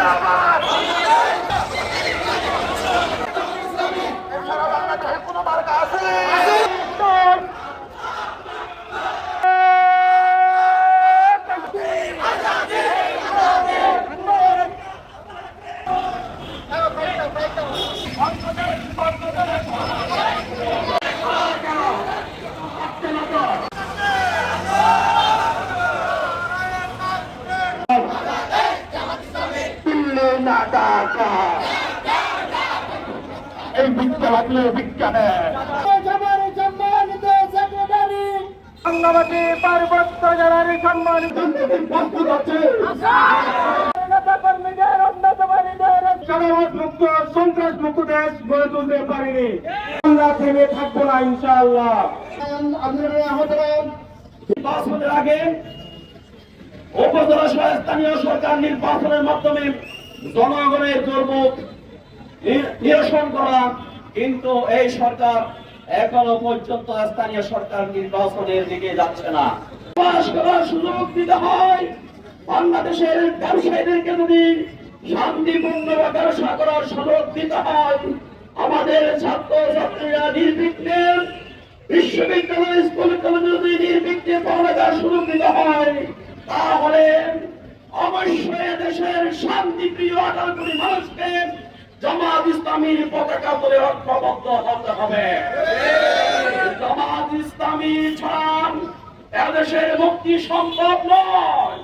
জিন্দাবাদ। সারা বাংলাদেশে কোনো মার্কা আছে? এই ভিক্ষা লাগলে ভিক্ষা নেয়। বাংলাদেশে পার্বত্য জেলার সম্মানিত মুক্ত সন্ত্রাস মুক্ত দেশ গড়ে তুলতে পারিনি। আমরা থেমে থাকবো না ইনশাআল্লাহ। নির্বাচনের আগে উপজেলা সহ স্থানীয় সরকার নির্বাচনের মাধ্যমে জনগণের দুর্ভোগ নিরসন করা, কিন্তু এই সরকার এখনো পর্যন্ত স্থানীয় সরকার নির্বাচনের দিকে যাচ্ছে না। বাস করার সুযোগ দিতে হয়। বাংলাদেশের ব্যবসায়ীদেরকে যদি শান্তিপূর্ণ ব্যবসা করার সুযোগ দিতে হয়, আমাদের ছাত্র ছাত্রীরা নির্বিঘ্নে বিশ্ববিদ্যালয় স্কুল কলেজে যদি নির্বিঘ্নে পড়ালেখার সুযোগ দিতে হয়, তাহলে অবশ্যই দেশের শান্তিপ্রিয় 18 কোটি মানুষকে জামাত ইসলামীর পতাকা তুলে ঐক্যবদ্ধ হতে হবে। জামাত ইসলামী ছাড়া এদেশের মুক্তি সম্ভব নয়।